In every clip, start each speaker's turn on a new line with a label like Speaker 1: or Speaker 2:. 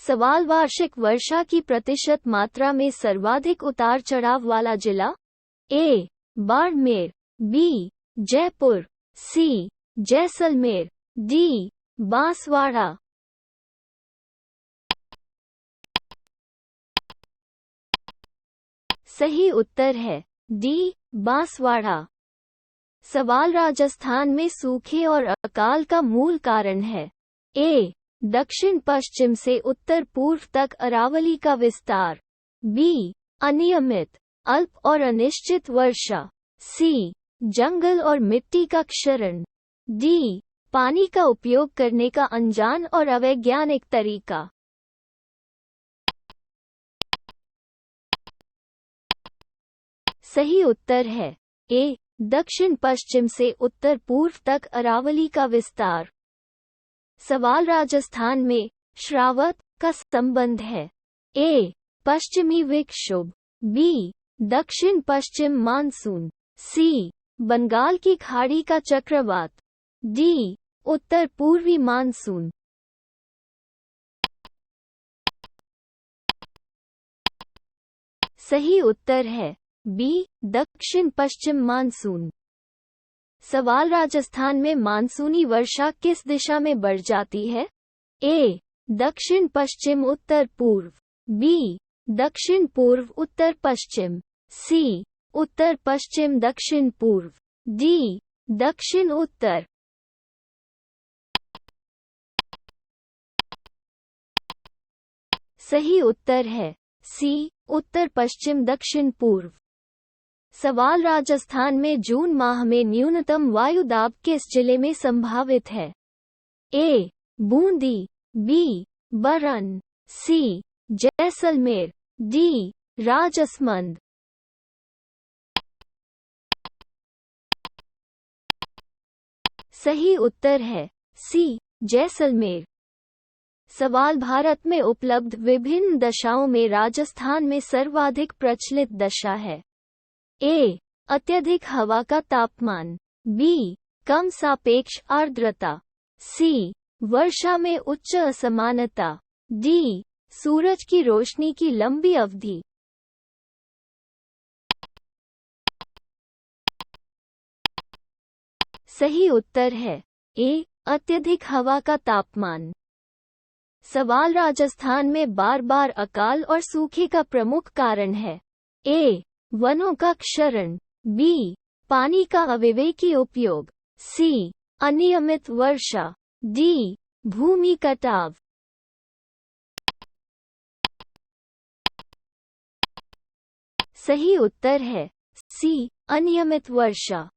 Speaker 1: सवाल वार्षिक वर्षा की प्रतिशत मात्रा में सर्वाधिक उतार चढ़ाव वाला जिला? ए. बाड़मेर, बी. जयपुर, सी. जैसलमेर, डी. बांसवाड़ा। सही उत्तर है डी. बांसवाड़ा। सवाल राजस्थान में सूखे और अकाल का मूल कारण है? ए. दक्षिण पश्चिम से उत्तर पूर्व तक अरावली का विस्तार, बी. अनियमित, अल्प और अनिश्चित वर्षा, सी. जंगल और मिट्टी का क्षरण, डी. पानी का उपयोग करने का अनजान और अवैज्ञानिक तरीका। सही उत्तर है ए. दक्षिण पश्चिम से उत्तर पूर्व तक अरावली का विस्तार। सवाल राजस्थान में श्रावक का संबंध है? ए. पश्चिमी विक्षोभ, बी. दक्षिण पश्चिम मानसून, सी. बंगाल की खाड़ी का चक्रवात, डी. उत्तर पूर्वी मानसून। सही उत्तर है बी. दक्षिण पश्चिम मानसून। सवाल राजस्थान में मानसूनी वर्षा किस दिशा में बढ़ जाती है? ए. दक्षिण पश्चिम उत्तर पूर्व, बी. दक्षिण पूर्व उत्तर पश्चिम, सी. उत्तर पश्चिम दक्षिण पूर्व, डी. दक्षिण उत्तर। सही उत्तर है सी. उत्तर पश्चिम दक्षिण पूर्व। सवाल राजस्थान में जून माह में न्यूनतम वायु दाब किस जिले में संभावित है? ए. बूंदी, बी. बरन, सी. जैसलमेर, डी. राजसमंद। सही उत्तर है सी. जैसलमेर। सवाल भारत में उपलब्ध विभिन्न दशाओं में राजस्थान में सर्वाधिक प्रचलित दशा है? ए. अत्यधिक हवा का तापमान, बी. कम सापेक्ष आर्द्रता, सी. वर्षा में उच्च असमानता, डी. सूरज की रोशनी की लंबी अवधि। सही उत्तर है ए. अत्यधिक हवा का तापमान। सवाल राजस्थान में बार बार अकाल और सूखे का प्रमुख कारण है? ए. वनों का क्षरण, बी. पानी का अविवेकी उपयोग, सी. अनियमित वर्षा, डी. भूमि कटाव। सही उत्तर है सी. अनियमित वर्षा।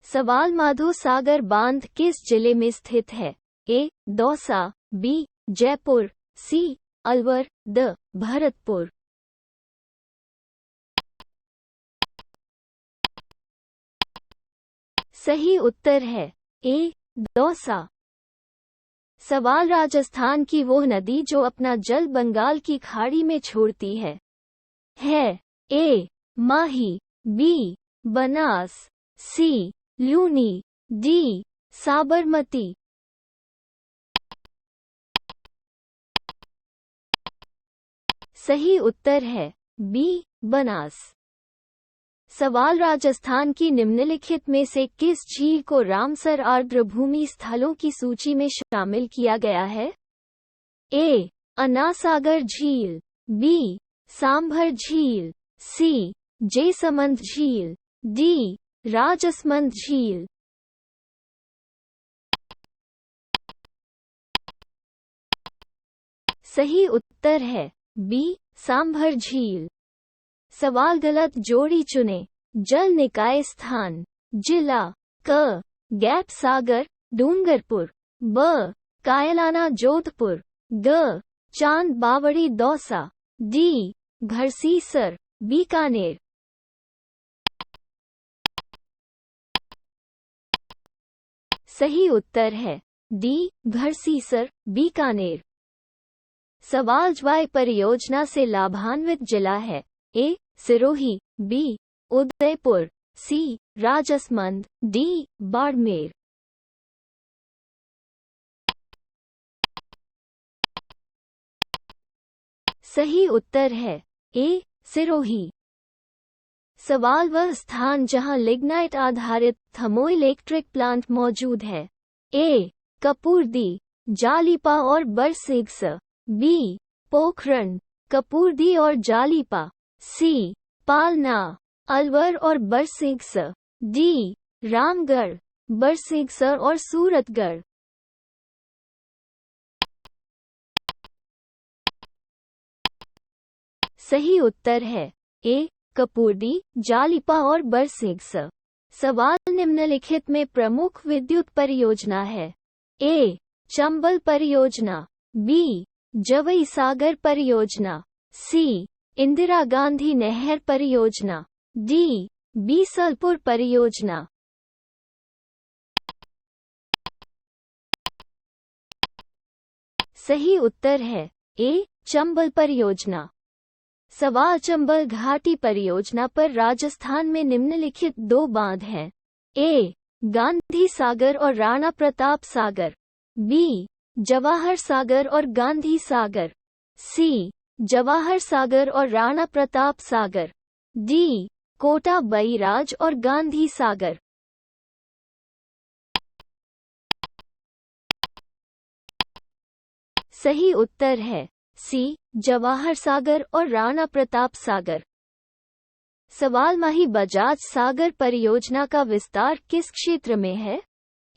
Speaker 1: सवाल माधो सागर बांध किस जिले में स्थित है? A. Dausa, B. Jaipur, C. Alwar, D. Bharatpur. सही उत्तर है ए. दौसा। सवाल राजस्थान की वो नदी जो अपना जल बंगाल की खाड़ी में छोड़ती है? ए. माही, बी. बनास, सी. लूनी, डी. साबरमती। सही उत्तर है बी. बनास। सवाल राजस्थान की निम्नलिखित में से किस झील को रामसर आर्द्र भूमि स्थलों की सूची में शामिल किया गया है? ए. अनासागर झील, बी. सांभर झील, सी. जेसमंद झील, डी. राजसमंद झील। सही उत्तर है बी. सांभर झील। सवाल गलत जोड़ी चुने। जल निकाय स्थान: जिला क. गैप सागर डूंगरपुर, ब. कायलाना जोधपुर, ग. चांद बावड़ी दौसा, डी. घरसीसर बीकानेर। सही उत्तर है डी. घरसीसर बीकानेर। सवाल ज्वाय परियोजना से लाभान्वित जिला है? ए. सिरोही, बी. उदयपुर, सी. राजसमंद, डी. बाड़मेर। सही उत्तर है ए सिरोही। सवाल वह स्थान जहां लिग्नाइट आधारित थर्मोइलेक्ट्रिक प्लांट मौजूद है। ए कपूरदी, जालीपा और बरसिग्स। बी पोखरण, कपूरदी और जालीपा। सी पालना, अलवर और बरसिग्स। डी रामगढ़, बरसिग्स और सूरतगढ़। सही उत्तर है ए कपूरदी, जालीपा और बरसिग्स। सवाल निम्नलिखित में प्रमुख विद्युत परियोजना है। ए चंबल परियोजना। बी जवई सागर परियोजना। सी इंदिरा गांधी नहर परियोजना। डी बीसलपुर परियोजना। सही उत्तर है ए चंबल परियोजना। सवाल चंबल घाटी परियोजना पर राजस्थान में निम्नलिखित दो बांध हैं। ए गांधी सागर और राणा प्रताप सागर। बी जवाहर सागर और गांधी सागर। सी जवाहर सागर और राणा प्रताप सागर। डी कोटा बैराज और गांधी सागर। सही उत्तर है सी जवाहर सागर और राणा प्रताप सागर। सवाल माही बजाज सागर परियोजना का विस्तार किस क्षेत्र में है।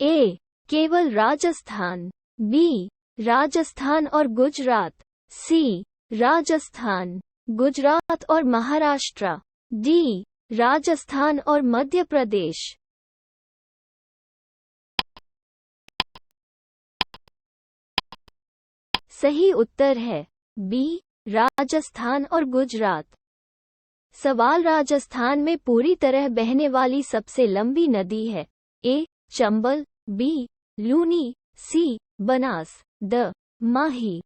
Speaker 1: ए केवल राजस्थान। बी राजस्थान और गुजरात। सी राजस्थान, गुजरात और महाराष्ट्र। डी राजस्थान और मध्य प्रदेश। सही उत्तर है बी राजस्थान और गुजरात। सवाल राजस्थान में पूरी तरह बहने वाली सबसे लंबी नदी है। A Chambal. B Luni. C Banas. D Mahi.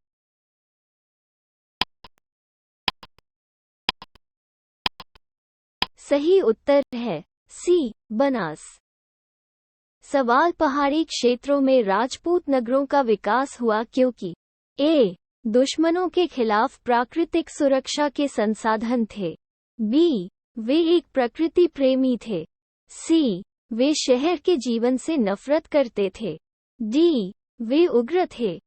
Speaker 1: सही उत्तर है सी बनास। सवाल पहाड़ी क्षेत्रों में राजपूत नगरों का विकास हुआ क्योंकि ए दुश्मनों के खिलाफ प्राकृतिक सुरक्षा के संसाधन थे। बी वे एक प्रकृति प्रेमी थे। सी वे शहर के जीवन से नफरत करते थे। डी वे उग्र थे।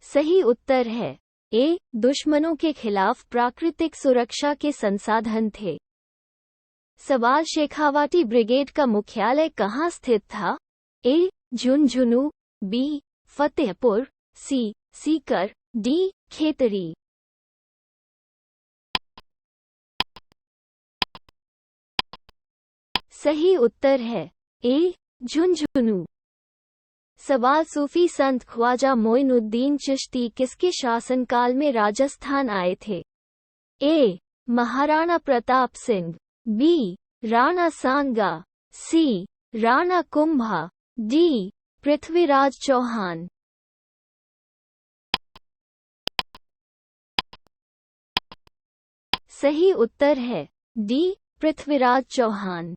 Speaker 1: सही उत्तर है ए दुश्मनों के खिलाफ प्राकृतिक सुरक्षा के संसाधन थे। सवाल शेखावाटी ब्रिगेड का मुख्यालय कहाँ स्थित था। ए झुंझुनू। बी फतेहपुर। सी सीकर। डी खेतरी। सही उत्तर है ए झुंझुनू। सवाल सूफी संत ख्वाजा मोइनुद्दीन चिश्ती किसके शासनकाल में राजस्थान आए थे। ए महाराणा प्रताप सिंह। बी राणा सांगा। सी राणा कुंभा। डी पृथ्वीराज चौहान। सही उत्तर है डी पृथ्वीराज चौहान।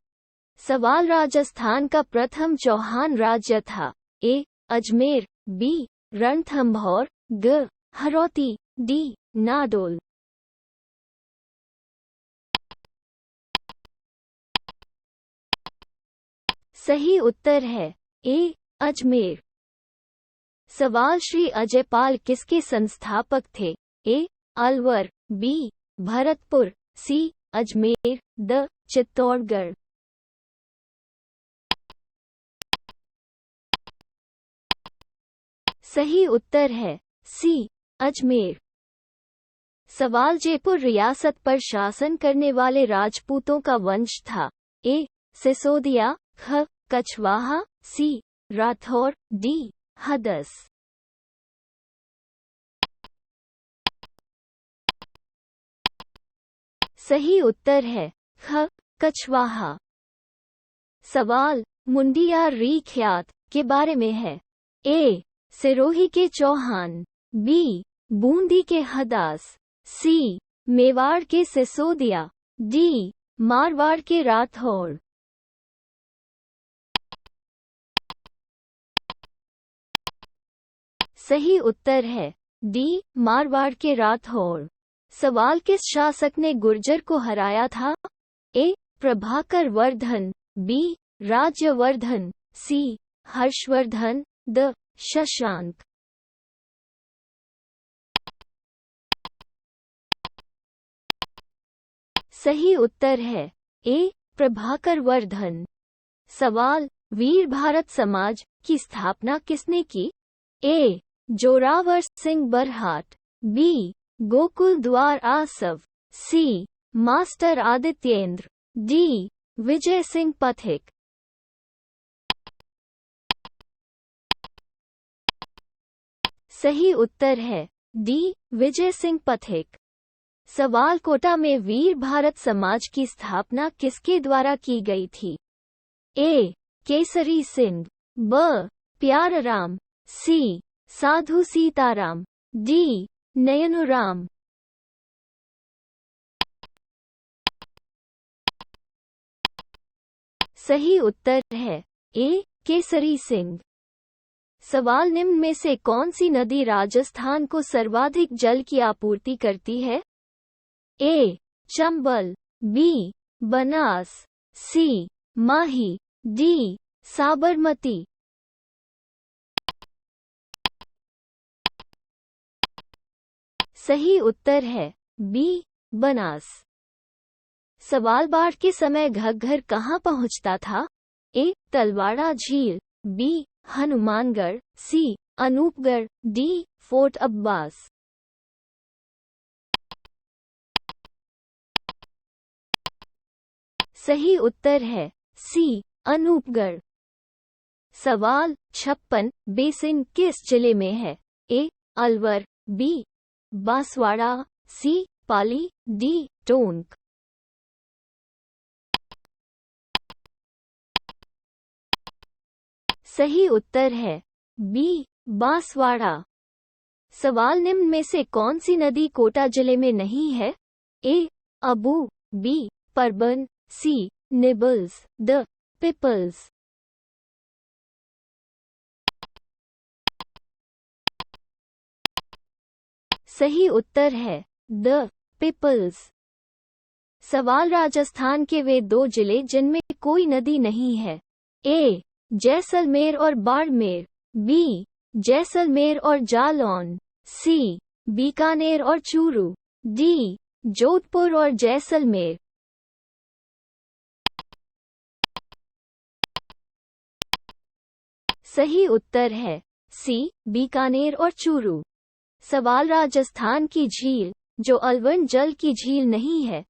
Speaker 1: सवाल राजस्थान का प्रथम चौहान राज्य था। ए अजमेर। बी रणथंभौर। ग हरौती। डी नाडोल। सही उत्तर है ए अजमेर। सवाल श्री अजयपाल किसके संस्थापक थे। A Alwar. B Bharatpur. C Ajmer. D Chittorgarh. सही उत्तर है सी अजमेर। सवाल जयपुर रियासत पर शासन करने वाले राजपूतों का वंश था। ए सिसोदिया। ख कछवाहा। सी राठौर। डी हदस। सही उत्तर है ख कछवाहा। सवाल मुंडिया री ख्यात के बारे में है। ए सिरोही के चौहान। बी बूंदी के हदास। सी मेवाड़ के सिसोदिया। डी मारवाड़ के राठौड़। सही उत्तर है डी, मारवाड़ के राठौड़। सवाल, किस शासक ने गुर्जर को हराया था? A, Prabhakar Vardhan, B, Rajyavardhan, C, Harshvardhan, D, Shashank. सही उत्तर है ए, प्रभाकर वर्धन। सवाल, वीर भारत समाज की स्थापना किसने की? ए, जोरावर सिंह बरहाट, बी, गोकुल द्वार आसव, सी, मास्टर आदित्येंद्र, डी, विजय सिंह पथिक। सही उत्तर है डी, विजय सिंह पथिक। सवाल, कोटा में वीर भारत समाज की स्थापना किसके द्वारा की गई थी? ए, केसरी सिंह, ब, प्यारराम, सी, साधु सीताराम, डी, नयनुराम। सही उत्तर है ए, केसरी सिंह। सवाल, निम्न में से कौन सी नदी राजस्थान को सर्वाधिक जल की आपूर्ति करती है? A, Chambal, B, Banas, C, Mahi, D, Sabarmati. सही उत्तर है बी, बनास। सवाल, बाढ़ के समय घग्गर कहाँ पहुँचता था? ए, तलवाड़ा झील, बी, हनुमानगढ़, सी, अनूपगढ़, डी, फोर्ट अब्बास। सही उत्तर है सी, अनूपगढ़। सवाल, 56 बेसिन किस जिले में है? ए, अलवर, बी, बांसवाड़ा, सी, पाली, डी, टोंक। सही उत्तर है बी, बांसवाड़ा। सवाल, निम्न में से कौन सी नदी कोटा जिले में नहीं है? A, Abu, B, Parban, C, निबल्स, द, पिपल्स। सही उत्तर है द, पिपल्स। सवाल, राजस्थान के वे दो जिले जिनमें कोई नदी नहीं है? ए, जैसलमेर और बाड़मेर, बी, जैसलमेर और जालौन, सी, बीकानेर और चूरू, डी, जोधपुर और जैसलमेर। सही उत्तर है सी, बीकानेर और चूरू। सवाल, राजस्थान की झील जो अलवन जल की झील नहीं है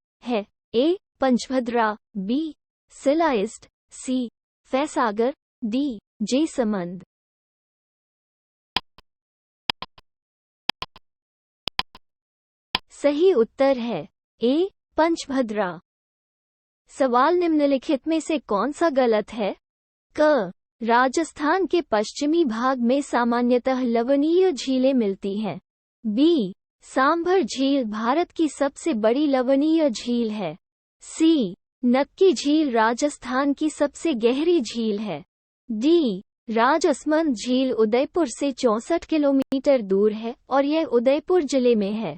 Speaker 1: ए, पंचभद्रा, बी, सिलाइस्ट, सी, फैसागर, डी, जेसमंद। सही उत्तर है ए, पंचभद्रा। सवाल, निम्नलिखित में से कौन सा गलत है? क, राजस्थान के पश्चिमी भाग में सामान्यतः लवणीय झीलें मिलती हैं। बी, सांभर झील भारत की सबसे बड़ी लवणीय झील है। सी, नक्की झील राजस्थान की सबसे गहरी झील है। डी, राजसमंद झील उदयपुर से 64 किलोमीटर दूर है और यह उदयपुर जिले में है।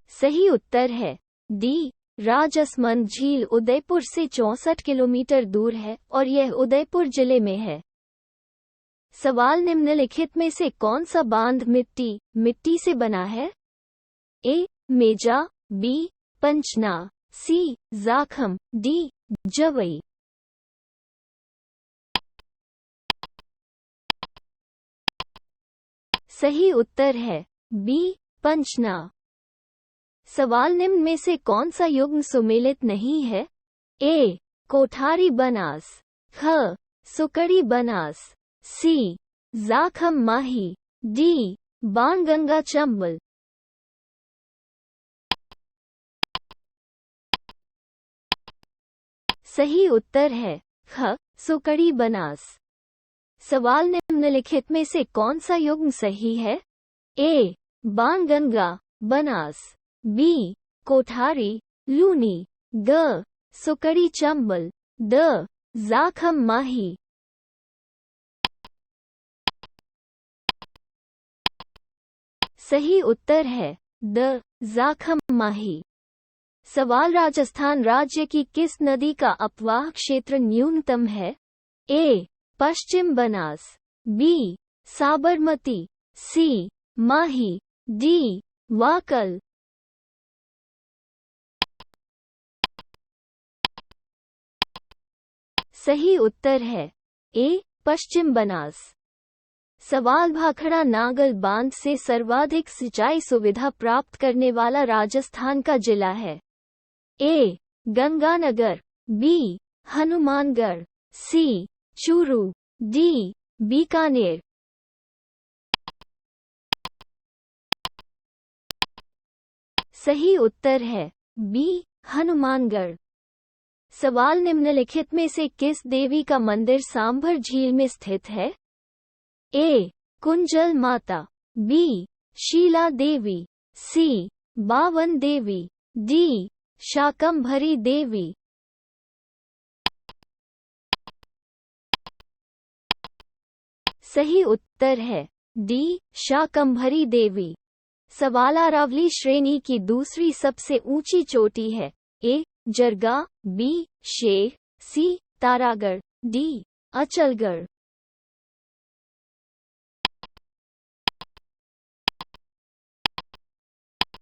Speaker 1: सही उत्तर है डी, राजसमंद झील उदयपुर से 64 किलोमीटर दूर है और यह उदयपुर जिले में है। सवाल, निम्नलिखित में से कौन सा बांध मिट्टी से बना है? ए, मेजा, बी, पंचना, सी, जाखम, डी, जवई। सही उत्तर है बी, पंचना। सवाल, निम्न में से कौन सा युग्म सुमेलित नहीं है? ए, कोठारी बनास, ख, सुकड़ी बनास, सी, जाखम माही, डी, बाणगंगा चंबल। सही उत्तर है ख, सुकड़ी बनास। सवाल, निम्नलिखित में से कौन सा युग्म सही है? ए, बाणगंगा बनास, बी, कोठारी लूनी, ग, सुकड़ी चंबल, द ज़ाख़म माही। सही उत्तर है द ज़ाख़म माही। सवाल राजस्थान राज्य की किस नदी का अपवाह क्षेत्र न्यूनतम है? ए पश्चिम बनास, बी साबरमती, सी माही, डी वाकल। सही उत्तर है ए पश्चिम बनास। सवाल भाखड़ा नागल बांध से सर्वाधिक सिंचाई सुविधा प्राप्त करने वाला राजस्थान का जिला है? ए गंगानगर, बी हनुमानगढ़, सी चूरू, डी बीकानेर। सही उत्तर है बी हनुमानगढ़। सवाल निम्नलिखित में से किस देवी का मंदिर सांभर झील में स्थित है? ए कुंजल माता, बी शीला देवी, सी बावन देवी, डी शाकंभरी देवी। सही उत्तर है डी शाकंभरी देवी। सवाल अरावली श्रेणी की दूसरी सबसे ऊंची चोटी है? ए जरगा, बी शेर, सी तारागढ़, डी अचलगढ़।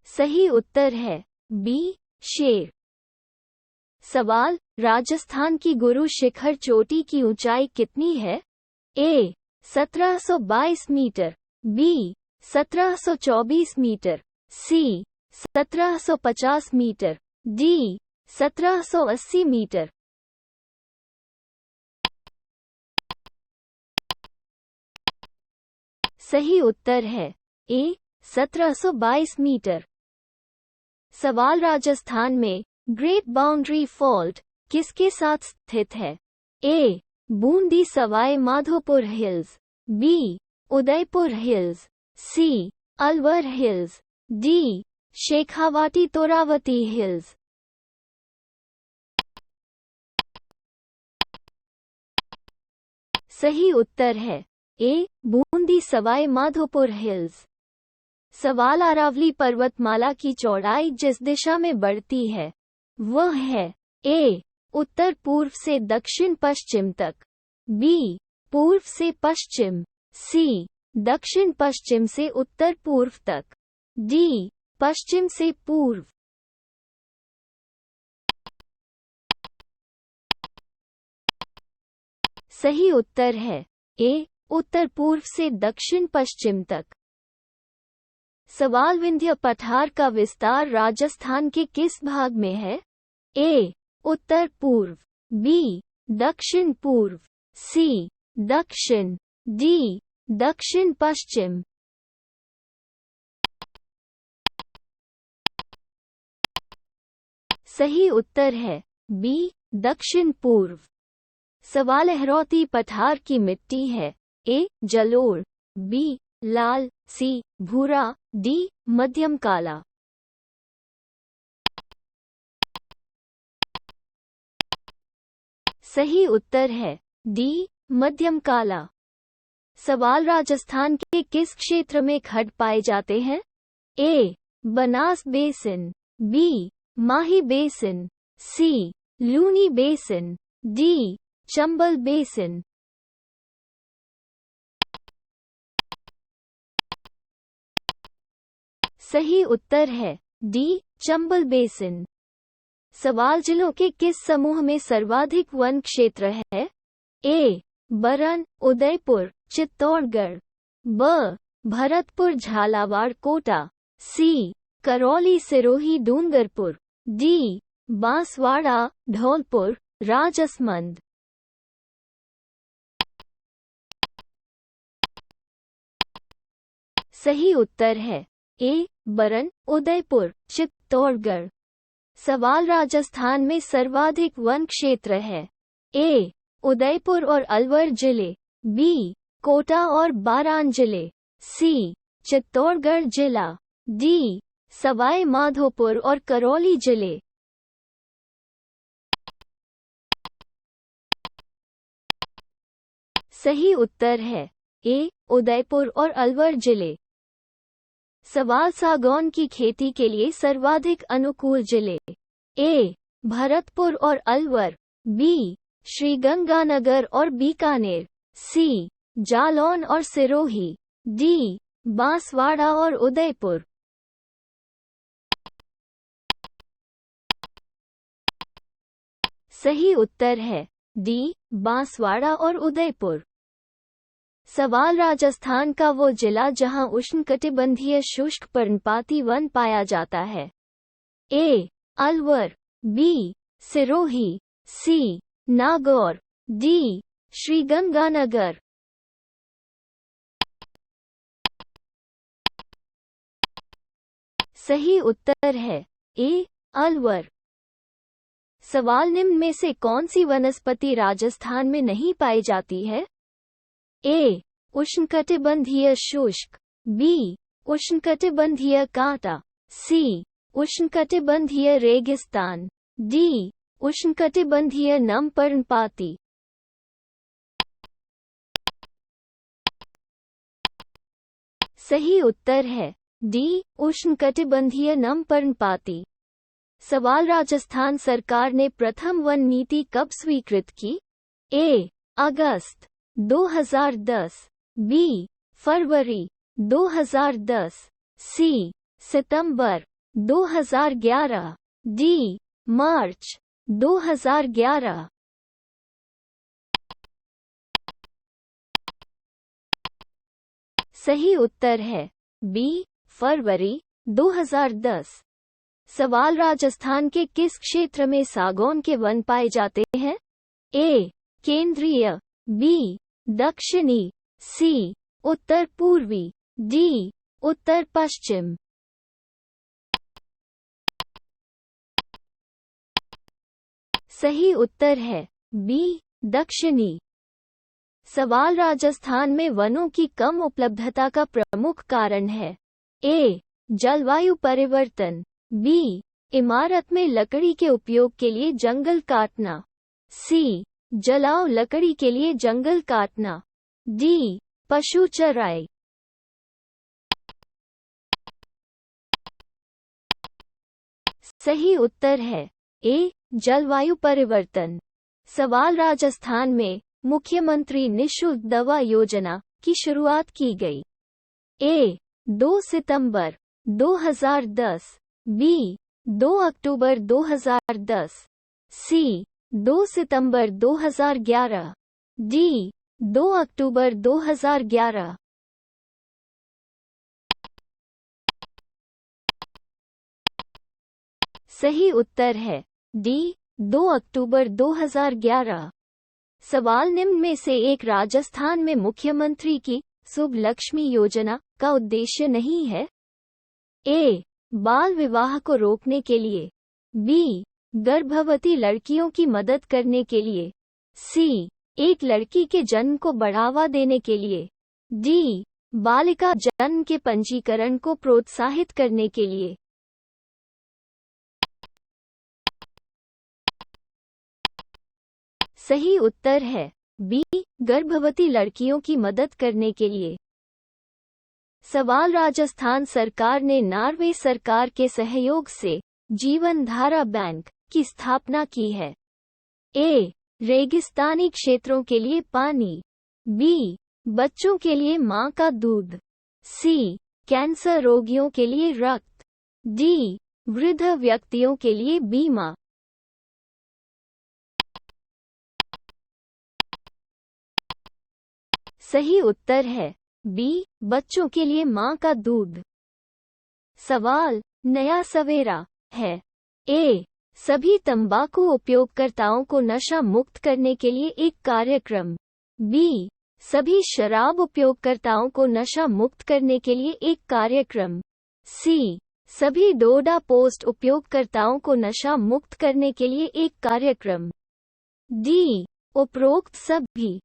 Speaker 1: सही उत्तर है बी शेर। सवाल राजस्थान की गुरु शिखर चोटी की ऊंचाई कितनी है? ए 1722 मीटर, बी 1724 मीटर, सी 1750 मीटर, डी 1780 मीटर। सही उत्तर है ए 1722 मीटर। सवाल राजस्थान में ग्रेट बाउंड्री फॉल्ट किसके साथ स्थित है? A Bundi Sawai Madhopur hills, B Udaipur hills, C Alwar hills, D Shekhawati Torawati hills. सही उत्तर है ए बूंदी सवाई माधोपुर हिल्स। सवाल अरावली पर्वतमाला की चौड़ाई जिस दिशा में बढ़ती है वह है? ए उत्तर पूर्व से दक्षिण पश्चिम तक, बी पूर्व से पश्चिम, सी दक्षिण पश्चिम से उत्तर पूर्व तक, डी पश्चिम से पूर्व। सही उत्तर है ए उत्तर पूर्व से दक्षिण पश्चिम तक। सवाल विंध्य पठार का विस्तार राजस्थान के किस भाग में है? ए उत्तर पूर्व, बी दक्षिण पूर्व, सी दक्षिण, डी दक्षिण पश्चिम। सही उत्तर है बी दक्षिण पूर्व। सवाल अहरौती पठार की मिट्टी है? ए जलोढ़, बी लाल, सी भूरा, डी मध्यम काला। सही उत्तर है डी मध्यम काला। सवाल राजस्थान के किस क्षेत्र में खड्ड पाए जाते हैं? A Banas basin, B Mahi basin, C Luni basin, D Chambal basin. सही उत्तर है डी चंबल बेसिन। सवाल जिलों के किस समूह में सर्वाधिक वन क्षेत्र है? ए बरन, उदयपुर, चित्तौड़गढ़, ब भरतपुर, झालावाड़, कोटा, सी करौली, सिरोही, डूंगरपुर, डी बांसवाड़ा, धौलपुर, राजसमंद। सही उत्तर है ए बरन, उदयपुर, चित्तौड़गढ़। सवाल राजस्थान में सर्वाधिक वन क्षेत्र है? ए उदयपुर और अलवर जिले, बी कोटा और बारान जिले, सी चित्तौड़गढ़ जिला, डी सवाई माधोपुर और करौली जिले। सही उत्तर है ए, उदयपुर और अलवर जिले। सवाल सागौन की खेती के लिए सर्वाधिक अनुकूल जिले। ए, भरतपुर और अलवर। बी, श्रीगंगानगर और बीकानेर। सी, जालौन और सिरोही। डी, बांसवाड़ा और उदयपुर। सही उत्तर है डी, बांसवाड़ा और उदयपुर। सवाल राजस्थान का वो जिला जहां उष्णकटिबंधीय शुष्क पर्णपाती वन पाया जाता है। ए, अलवर। बी, सिरोही। सी, नागौर। डी, श्रीगंगानगर। सही उत्तर है ए, अलवर। सवाल निम्न में से कौन सी वनस्पति राजस्थान में नहीं पाई जाती है? ए, उष्णकटिबंधीय शुष्क। बी, उष्णकटिबंधीय कांटा। सी, उष्णकटिबंधीय रेगिस्तान। डी, उष्णकटिबंधीय नम पर्णपाती। सही उत्तर है डी, उष्णकटिबंधीय नम पर्णपाती। सवाल राजस्थान सरकार ने प्रथम वन नीति कब स्वीकृत की? ए, अगस्त 2010। बी, फरवरी 2010। सी, सितंबर 2011। डी, मार्च 2011। सही उत्तर है बी, फरवरी 2010। सवाल राजस्थान के किस क्षेत्र में सागौन के वन पाए जाते हैं? ए, केंद्रीय। बी, दक्षिणी। सी, उत्तर पूर्वी। डी, उत्तर पश्चिम। सही उत्तर है बी, दक्षिणी। सवाल राजस्थान में वनों की कम उपलब्धता का प्रमुख कारण है। ए, जलवायु परिवर्तन। बी, इमारत में लकड़ी के उपयोग के लिए जंगल काटना। सी, जलाऊ लकड़ी के लिए जंगल काटना। डी, पशु चराई। सही उत्तर है ए, जलवायु परिवर्तन। सवाल राजस्थान में मुख्यमंत्री निःशुल्क दवा योजना की शुरुआत की गई। ए, 2 सितंबर 2010। बी, 2 अक्टूबर 2010। सी, 2 सितंबर 2011। डी, 2 अक्टूबर 2011। सही उत्तर है डी, 2 अक्टूबर 2011। सवाल निम्न में से एक राजस्थान में मुख्यमंत्री की शुभ लक्ष्मी योजना का उद्देश्य नहीं है? ए, बाल विवाह को रोकने के लिए। बी, गर्भवती लड़कियों की मदद करने के लिए। सी, एक लड़की के जन्म को बढ़ावा देने के लिए। डी, बालिका जन्म के पंजीकरण को प्रोत्साहित करने के लिए। सही उत्तर है बी, गर्भवती लड़कियों की मदद करने के लिए। सवाल राजस्थान सरकार ने नॉर्वे सरकार के सहयोग से जीवन धारा बैंक की स्थापना की है। ए, रेगिस्तानी क्षेत्रों के लिए पानी। बी, बच्चों के लिए मां का दूध। सी, कैंसर रोगियों के लिए रक्त। डी, वृद्ध व्यक्तियों के लिए बीमा। सही उत्तर है बी, बच्चों के लिए मां का दूध। सवाल नया सवेरा है। ए, सभी तंबाकू उपयोगकर्ताओं को नशा मुक्त करने के लिए एक कार्यक्रम। बी, सभी शराब उपयोगकर्ताओं को नशा मुक्त करने के लिए एक कार्यक्रम। सी, सभी डोडा पोस्ट उपयोगकर्ताओं को नशा मुक्त करने के लिए एक कार्यक्रम। डी, उपरोक्त सभी।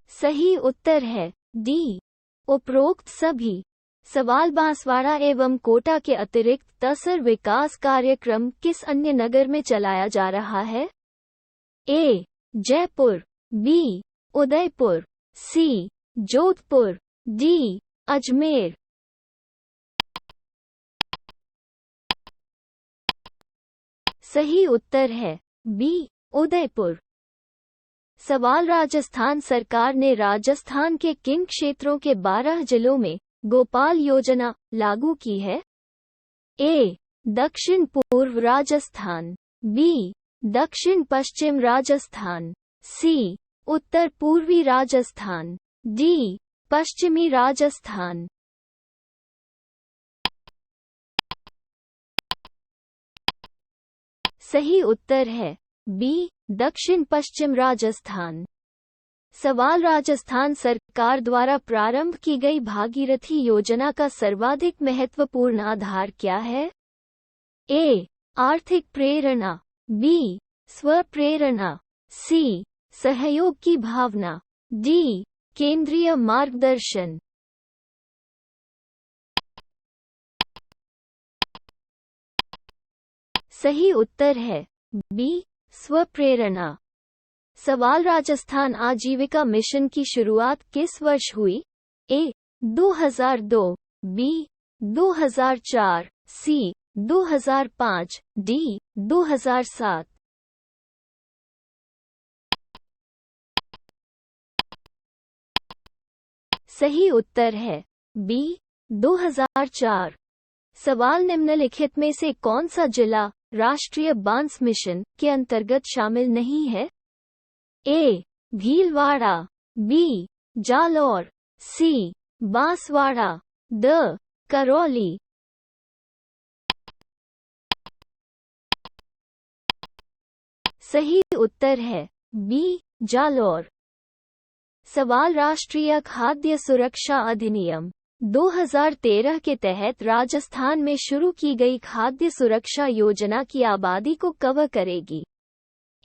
Speaker 1: सही उत्तर है डी, उपरोक्त सभी। सवाल बांसवाड़ा एवं कोटा के अतिरिक्त तसर विकास कार्यक्रम किस अन्य नगर में चलाया जा रहा है? A. Jaipur, B. Udaipur, C. Jodhpur, D. Ajmer. सही उत्तर है बी. उदयपुर। सवाल राजस्थान सरकार ने राजस्थान के किन क्षेत्रों के 12 जिलों में गोपाल योजना लागू की है? ए. दक्षिण पूर्व राजस्थान, बी. दक्षिण पश्चिम राजस्थान, सी. उत्तर पूर्वी राजस्थान, डी. पश्चिमी राजस्थान। सही उत्तर है बी. दक्षिण पश्चिम राजस्थान। सवाल राजस्थान सरकार द्वारा प्रारंभ की गई भागीरथी योजना का सर्वाधिक महत्वपूर्ण आधार क्या है? ए. आर्थिक प्रेरणा, बी. स्वप्रेरणा, सी. सहयोग की भावना, डी. केंद्रीय मार्गदर्शन। सही उत्तर है बी. स्वप्रेरणा। सवाल राजस्थान आजीविका मिशन की शुरुआत किस वर्ष हुई? ए. 2002, बी. 2004, सी. 2005, डी. 2007। सही उत्तर है बी. 2004। सवाल निम्नलिखित में से कौन सा जिला राष्ट्रीय बांस मिशन के अंतर्गत शामिल नहीं है? A. Bhilwara, B. Jalore, C. Banswara, D. Karauli. सही उत्तर है बी. जालौर। सवाल राष्ट्रीय खाद्य सुरक्षा अधिनियम 2013 के तहत राजस्थान में शुरू की गई खाद्य सुरक्षा योजना की आबादी को कवर करेगी?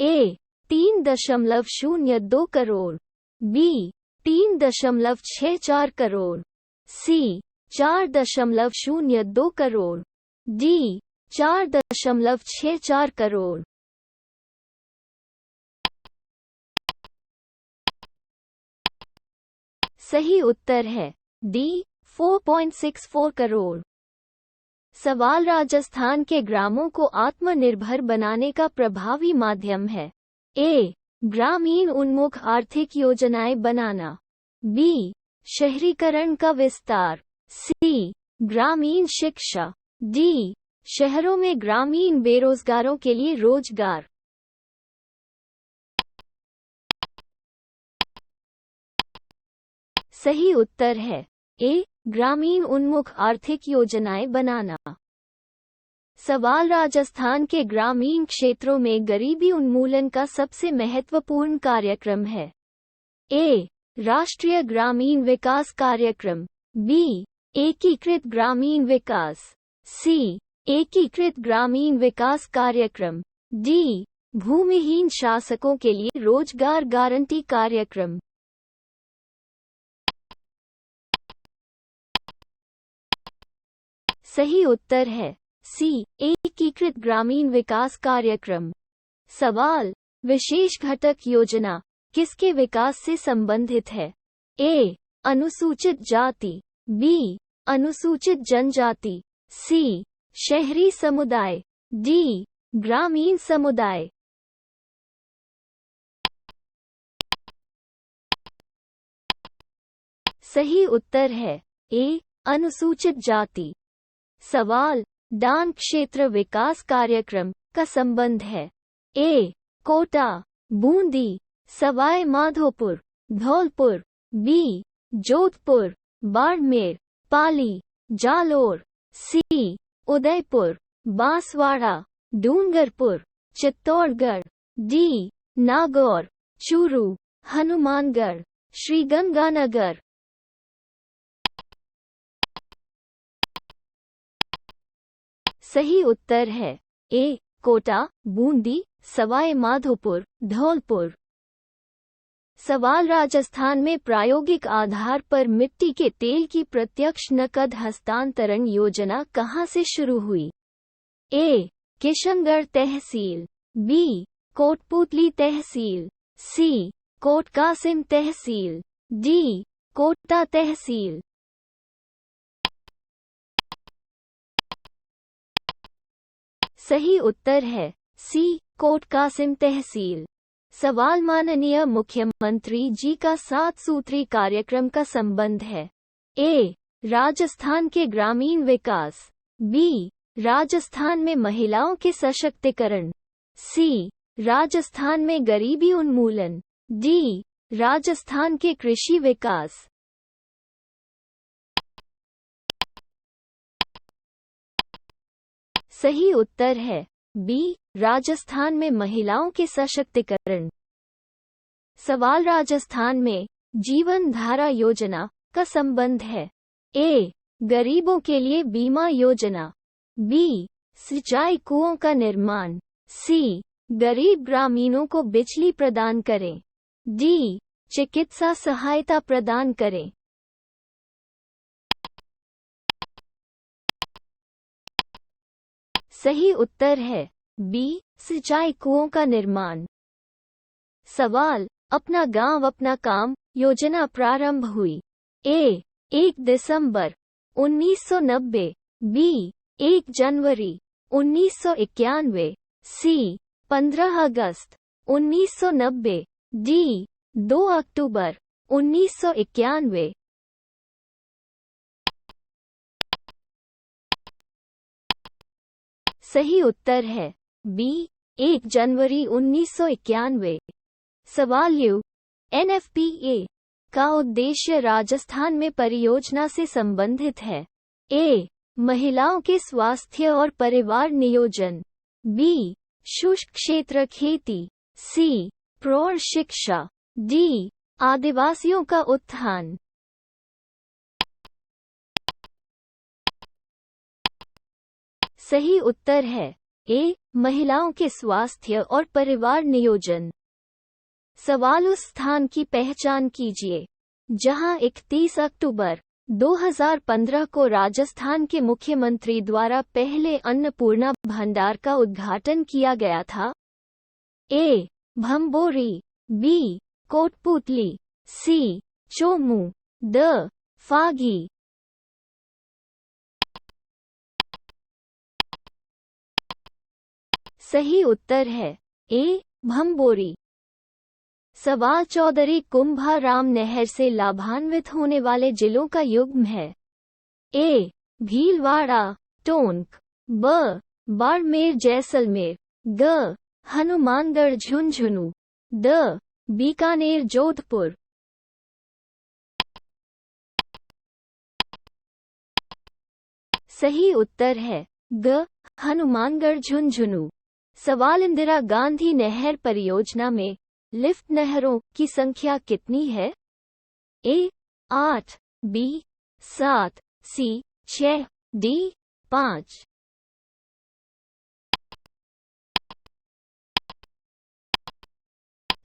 Speaker 1: ए. 3.02 करोड़, बी. 3.64 करोड़, सी. 4.02 करोड़, डी. 4.64 करोड़। सही उत्तर है डी. 4.64 करोड़। सवाल राजस्थान के ग्रामों को आत्मनिर्भर बनाने का प्रभावी माध्यम है? ए. ग्रामीण उन्मुख आर्थिक योजनाएं बनाना, बी. शहरीकरण का विस्तार, सी. ग्रामीण शिक्षा, डी. शहरों में ग्रामीण बेरोजगारों के लिए रोजगार। सही उत्तर है ए. ग्रामीण उन्मुख आर्थिक योजनाएं बनाना। सवाल राजस्थान के ग्रामीण क्षेत्रों में गरीबी उन्मूलन का सबसे महत्वपूर्ण कार्यक्रम है? ए. राष्ट्रीय ग्रामीण विकास कार्यक्रम, बी. एकीकृत ग्रामीण विकास, सी. एकीकृत ग्रामीण विकास कार्यक्रम, डी. भूमिहीन शासकों के लिए रोजगार गारंटी कार्यक्रम। सही उत्तर है सी. एकीकृत ग्रामीण विकास कार्यक्रम। सवाल विशेष घटक योजना किसके विकास से संबंधित है? ए. अनुसूचित जाति, बी. अनुसूचित जनजाति, सी. शहरी समुदाय, डी. ग्रामीण समुदाय। सही उत्तर है ए. अनुसूचित जाति। सवाल डांग क्षेत्र विकास कार्यक्रम का संबंध है? ए. कोटा, बूंदी, सवाई माधोपुर, धौलपुर, बी. जोधपुर, बाड़मेर, पाली, जालोर, सी. उदयपुर, बांसवाड़ा, डूंगरपुर, चित्तौड़गढ़, डी. नागौर, चूरू, हनुमानगढ़, श्रीगंगानगर। सही उत्तर है ए. कोटा, बूंदी, सवाई माधोपुर, धौलपुर। सवाल राजस्थान में प्रायोगिक आधार पर मिट्टी के तेल की प्रत्यक्ष नकद हस्तांतरण योजना कहां से शुरू हुई? ए. किशनगढ़ तहसील, बी. कोटपूतली तहसील, सी. कोटकासिम तहसील, डी. कोटा तहसील। सही उत्तर है सी. कोटकासिम तहसील। सवाल माननीय मुख्यमंत्री जी का 7 सूत्री कार्यक्रम का संबंध है। ए. राजस्थान के ग्रामीण विकास, बी. राजस्थान में महिलाओं के सशक्तिकरण, सी. राजस्थान में गरीबी उन्मूलन, डी. राजस्थान के कृषि विकास। सही उत्तर है बी. राजस्थान में महिलाओं के सशक्तिकरण। सवाल राजस्थान में जीवन धारा योजना का संबंध है। ए. गरीबों के लिए बीमा योजना, बी. सिंचाई कुओं का निर्माण, सी. गरीब ग्रामीणों को बिजली प्रदान करें, डी. चिकित्सा सहायता प्रदान करें। सही उत्तर है बी. सिंचाई कुओं का निर्माण। सवाल अपना गांव अपना काम योजना प्रारंभ हुई। ए. 1 दिसंबर 1990, बी. 1 जनवरी 1991, सी. 15 अगस्त 1990, डी. 2 अक्टूबर 1991। सही उत्तर है बी. 1 जनवरी 1991। सवाल UNFPA का उद्देश्य राजस्थान में परियोजना से संबंधित है। ए. महिलाओं के स्वास्थ्य और परिवार नियोजन, बी. शुष्क क्षेत्र खेती, सी. प्रौढ़ शिक्षा, डी. आदिवासियों का उत्थान। सही उत्तर है ए. महिलाओं के स्वास्थ्य और परिवार नियोजन। सवाल उस स्थान की पहचान कीजिए जहां 31 अक्टूबर 2015 को राजस्थान के मुख्यमंत्री द्वारा पहले अन्नपूर्णा भंडार का उद्घाटन किया गया था। A. Bhambori, B. Kotputli, C. Chomu, D. Phagi. सही उत्तर है ए. भंबोरी। सवाल चौधरी कुंभाराम नहर से लाभान्वित होने वाले जिलों का युग्म है। ए. भीलवाड़ा, टोंक, ब. बाड़मेर जैसलमेर, ग. हनुमानगढ़ झुंझुनू, द. बीकानेर जोधपुर। सही उत्तर है ग. हनुमानगढ़ झुंझुनू। सवाल इंदिरा गांधी नहर परियोजना में लिफ्ट नहरों की संख्या कितनी है? ए. 8, बी. 7, सी. 6, डी. 5।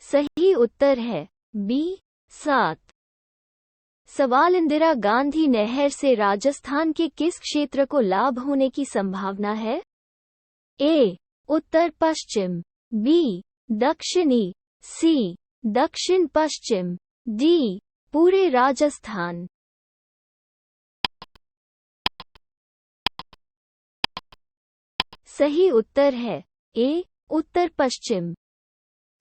Speaker 1: सही उत्तर है बी. 7। सवाल इंदिरा गांधी नहर से राजस्थान के किस क्षेत्र को लाभ होने की संभावना है? ए. उत्तर पश्चिम, बी. दक्षिणी, सी. दक्षिण पश्चिम, डी. पूरे राजस्थान। सही उत्तर है ए. उत्तर पश्चिम।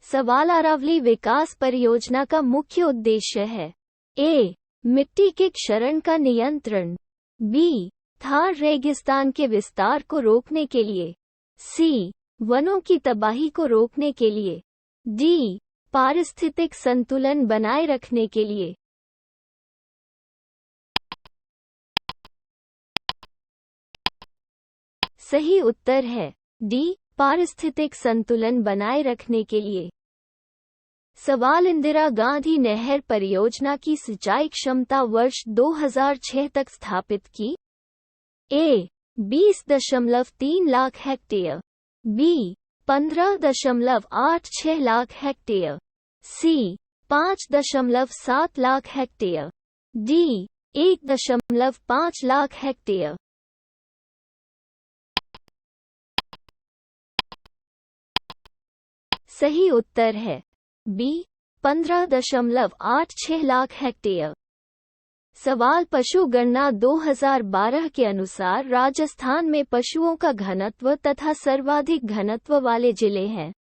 Speaker 1: सवाल अरावली विकास परियोजना का मुख्य उद्देश्य है। ए. मिट्टी के क्षरण का नियंत्रण, बी. थार रेगिस्तान के विस्तार को रोकने के लिए, सी. वनों की तबाही को रोकने के लिए, डी. पारिस्थितिक संतुलन बनाए रखने के लिए। सही उत्तर है डी. पारिस्थितिक संतुलन बनाए रखने के लिए। सवाल इंदिरा गांधी नहर परियोजना की सिंचाई क्षमता वर्ष 2006 तक स्थापित की। A. 20.3 lakh hectare, B. 15.86 lakh hectare, C. 5.7 lakh hectare, D 1.5 lakh hectare. सही उत्तर है बी 15.86 लाख हेक्टेयर। सवाल पशु गणना 2012 के अनुसार राजस्थान में पशुओं का घनत्व तथा सर्वाधिक घनत्व वाले जिले हैं।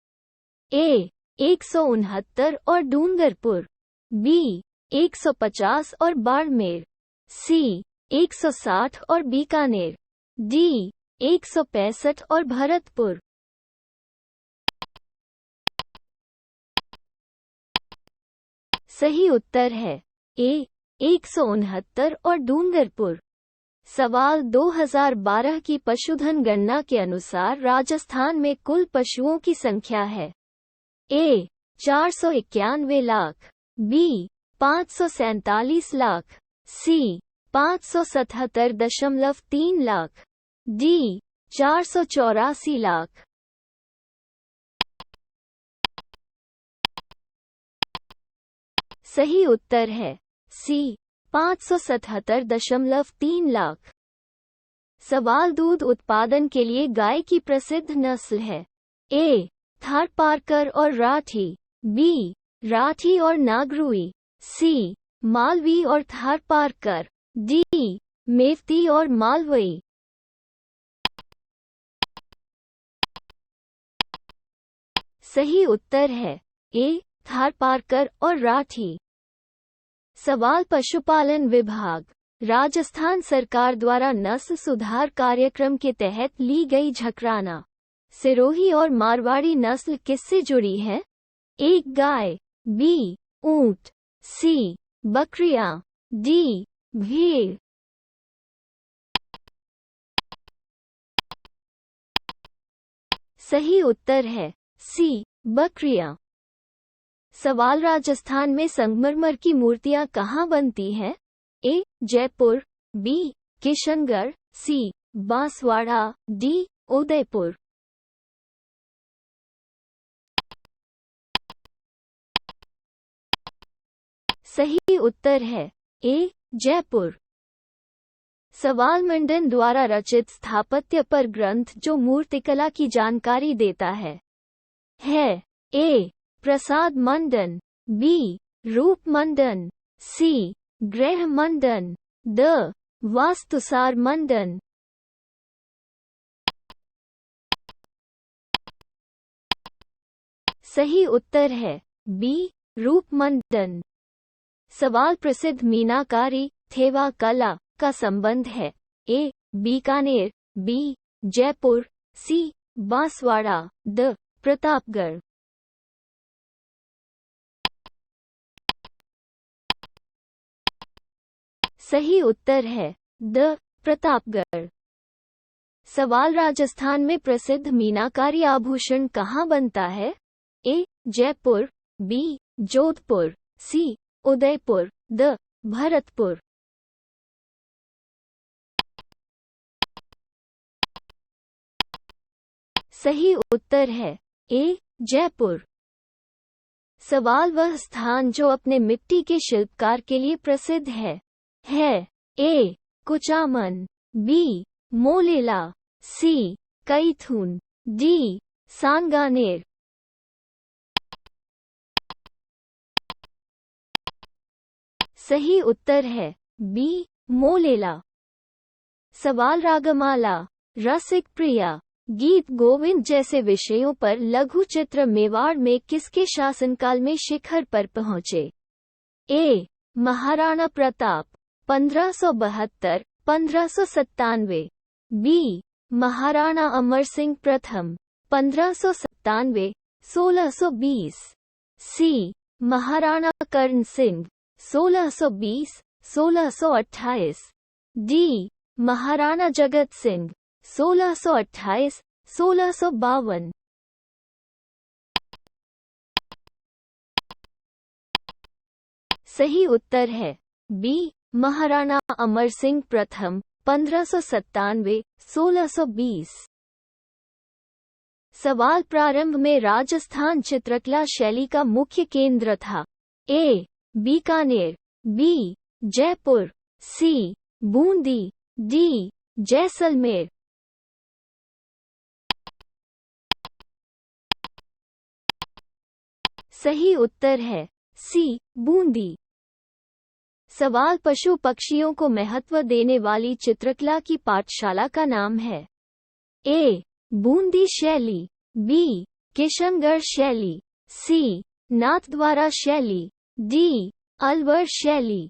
Speaker 1: ए 169 और डूंगरपुर, बी 150 और बाड़मेर, सी 160 और बीकानेर, डी 165 और भरतपुर। सही उत्तर है ए 169 और डूंगरपुर। सवाल 2012 की पशुधन गणना के अनुसार राजस्थान में कुल पशुओं की संख्या है। ए 491 लाख, बी 547 लाख, सी 577.3 लाख, डी 484 लाख। सही उत्तर है सी 577.3 लाख। सवाल दूध उत्पादन के लिए गाय की प्रसिद्ध नस्ल है। ए थारपारकर और राठी, बी राठी और नागरुई, सी मालवी और थारपारकर, डी मेवती और मालवई। सही उत्तर है ए थारपारकर और राठी। सवाल पशुपालन विभाग, राजस्थान सरकार द्वारा नस्ल सुधार कार्यक्रम के तहत ली गई झकराना, सिरोही और मारवाड़ी नस्ल किससे जुड़ी है? ए गाय, बी ऊंट, सी बकरियां, डी भेड़। सही उत्तर है सी बकरियां। सवाल राजस्थान में संगमरमर की मूर्तियां कहाँ बनती हैं? ए जयपुर, बी किशनगढ़, सी बांसवाड़ा, डी उदयपुर। सही उत्तर है ए जयपुर। सवाल मंडन द्वारा रचित स्थापत्य पर ग्रंथ जो मूर्तिकला की जानकारी देता है ए प्रसाद मंडन, बी रूप मंडन, सी ग्रह मंडन, द वास्तुसार मंडन। सही उत्तर है बी रूप मंडन। सवाल प्रसिद्ध मीनाकारी थेवा कला का संबंध है। A Bikaner, B Jaipur, C Banswara, D Pratapgarh. सही उत्तर है द प्रतापगढ़। सवाल राजस्थान में प्रसिद्ध मीनाकारी आभूषण कहाँ बनता है? A Jaipur, B Jodhpur, C Udaipur, D Bharatpur. सही उत्तर है ए जयपुर। सवाल वह स्थान जो अपने मिट्टी के शिल्पकार के लिए प्रसिद्ध है ए कुचामन, बी मोलेला, सी कैथून, डी सांगानेर। सही उत्तर है बी मोलेला। सवाल रागमाला, रसिक प्रिया, गीत गोविंद जैसे विषयों पर लघु चित्र मेवाड़ में किसके शासनकाल में शिखर पर पहुंचे? ए महाराणा प्रताप 1572-1597, बी महाराणा अमर सिंह प्रथम 1597-1620, सी महाराणा कर्ण सिंह 1620-1628, डी महाराणा जगत सिंह 1628-1652। सही उत्तर है बी महाराणा अमर सिंह प्रथम 1597-1620। सवाल प्रारंभ में राजस्थान चित्रकला शैली का मुख्य केंद्र था। ए बीकानेर, बी जयपुर, सी बूंदी, डी जैसलमेर। सही उत्तर है सी बूंदी। सवाल पशु पक्षियों को महत्व देने वाली चित्रकला की पाठशाला का नाम है। ए बूंदी शैली, बी किशनगढ़ शैली, सी नाथद्वारा शैली, डी अलवर शैली।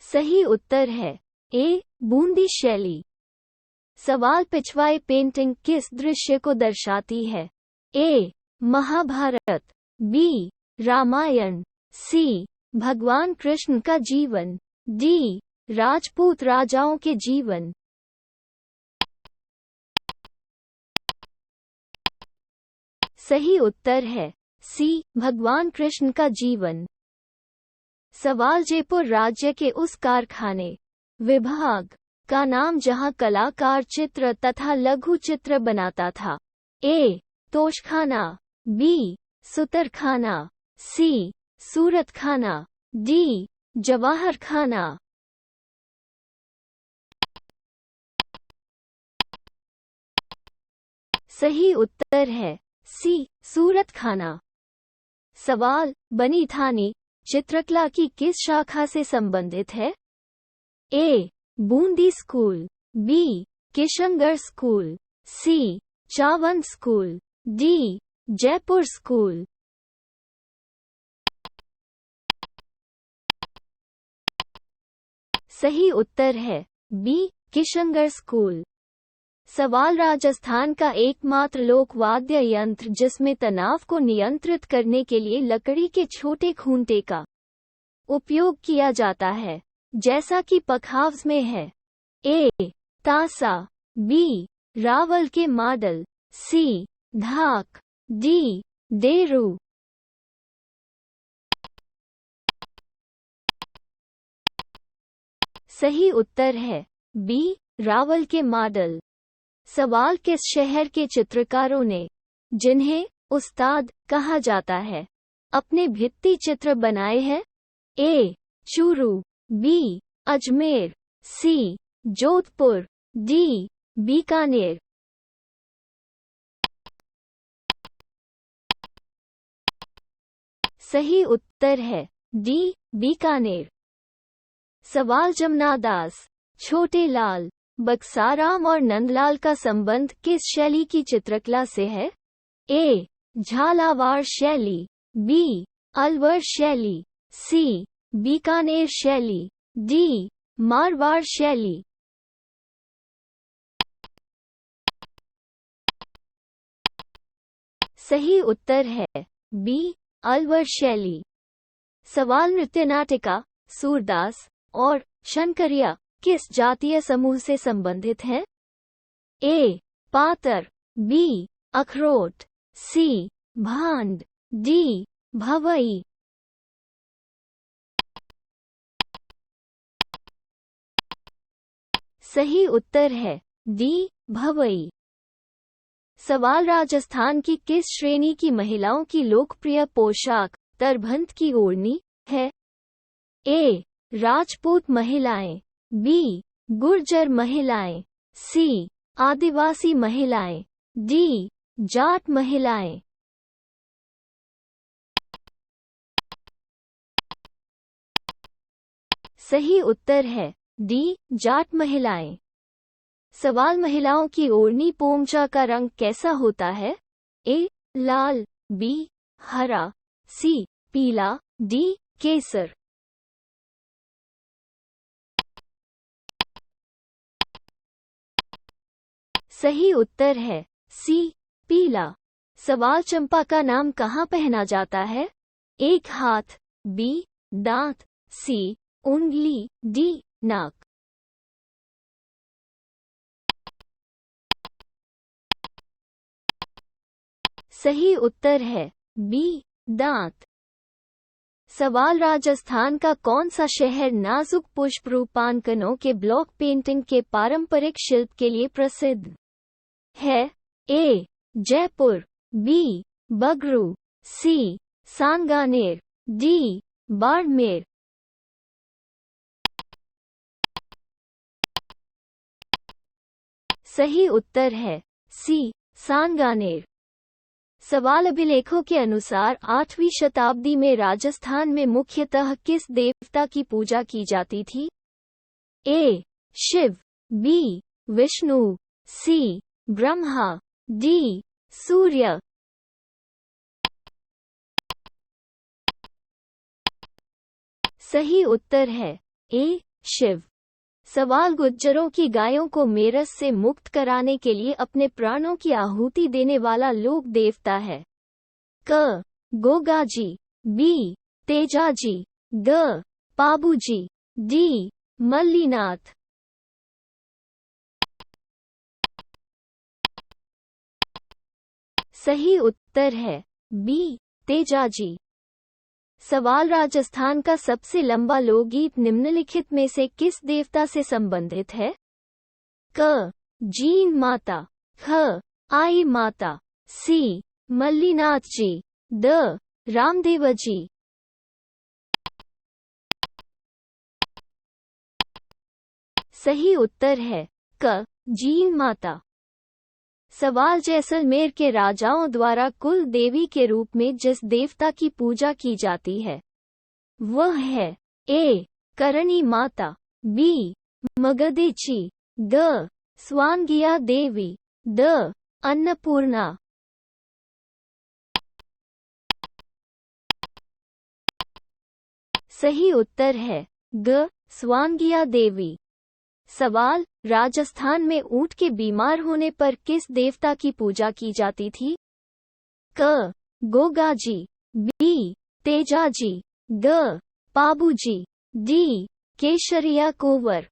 Speaker 1: सही उत्तर है ए बूंदी शैली। सवाल पिछवाई पेंटिंग किस दृश्य को दर्शाती है? ए महाभारत, बी रामायण, सी भगवान कृष्ण का जीवन, डी राजपूत राजाओं के जीवन। सही उत्तर है सी भगवान कृष्ण का जीवन। सवाल जयपुर राज्य के उस कारखाने विभाग का नाम जहां कलाकार चित्र तथा लघु चित्र बनाता था। ए तोशखाना, बी सुतरखाना, सी सूरतखाना, डी जवाहर खाना। सही उत्तर है सी सूरतखाना। सवाल बनी थानी चित्रकला की किस शाखा से संबंधित है? A Bundi school, B Kishangarh school, C Chawand school, D Jaipur school. सही उत्तर है बी किशनगढ़ स्कूल। सवाल राजस्थान का एकमात्र लोक वाद्य यंत्र जिसमें तनाव को नियंत्रित करने के लिए लकड़ी के छोटे खूंटे का उपयोग किया जाता है, जैसा कि पखावज में है। ए तासा, बी रावल के मॉडल, सी ढाक, डी डेरू। सही उत्तर है बी रावल के मॉडल। सवाल किस शहर के चित्रकारों ने, जिन्हें उस्ताद कहा जाता है, अपने भित्ति चित्र बनाए हैं? ए चूरू, बी अजमेर, सी जोधपुर, डी बीकानेर। सही उत्तर है डी बीकानेर। सवाल जमनादास, छोटे लाल, बक्साराम और नंदलाल का संबंध किस शैली की चित्रकला से है? ए झालावाड़ शैली, बी अलवर शैली, सी बीकानेर शैली, डी मारवाड़ शैली। सही उत्तर है बी अलवर शैली। सवाल नृत्य नाटिका सूरदास और शंकरिया किस जातीय समूह से संबंधित है? ए पातर, बी अखरोट, सी भांड, डी भवई। सही उत्तर है डी भवई। सवाल राजस्थान की किस श्रेणी की महिलाओं की लोकप्रिय पोशाक तरबंध की ओढ़नी है? ए राजपूत महिलाएं, बी गुर्जर महिलाएं, सी आदिवासी महिलाएं, डी जाट महिलाएं। सही उत्तर है डी जाट महिलाएं। सवाल महिलाओं की ओढ़नी पोमचा का रंग कैसा होता है? ए लाल, बी हरा, सी पीला, डी केसर। सही उत्तर है सी पीला। सवाल चंपा का नाम कहाँ पहना जाता है? एक हाथ, बी दांत, सी उंगली, डी नाक। सही उत्तर है बी दांत। सवाल राजस्थान का कौन सा शहर नाजुक पुष्प रूपांकनों के ब्लॉक पेंटिंग के पारंपरिक शिल्प के लिए प्रसिद्ध है? A Jaipur, B Bagru, C Sanganer, D Barmer. सही उत्तर है सी सांगानेर। सवाल अभिलेखों के अनुसार 8वीं शताब्दी में राजस्थान में मुख्यतः किस देवता की पूजा की जाती थी? ए शिव, बी विष्णु, सी ब्रह्मा, डी सूर्य। सही उत्तर है ए शिव। सवाल गुज्जरों की गायों को मेरस से मुक्त कराने के लिए अपने प्राणों की आहुति देने वाला लोक देवता है? क गोगाजी, बी तेजाजी, ग पाबूजी, डी मल्लीनाथ। सही उत्तर है बी तेजाजी। सवाल राजस्थान का सबसे लंबा लोकगीत निम्नलिखित में से किस देवता से संबंधित है? क जीन माता, ख आई माता, सी मल्लीनाथ जी, द रामदेव जी। सही उत्तर है क जीन माता। सवाल जैसलमेर के राजाओं द्वारा कुल देवी के रूप में जिस देवता की पूजा की जाती है वह है? ए करणी माता, बी मगधेची, ग स्वांगिया देवी, द अन्नपूर्णा। सही उत्तर है ग स्वांगिया देवी। सवाल राजस्थान में ऊंट के बीमार होने पर किस देवता की पूजा की जाती थी? क गोगाजी, बी तेजाजी, ग पाबूजी, डी केशरिया कोवर।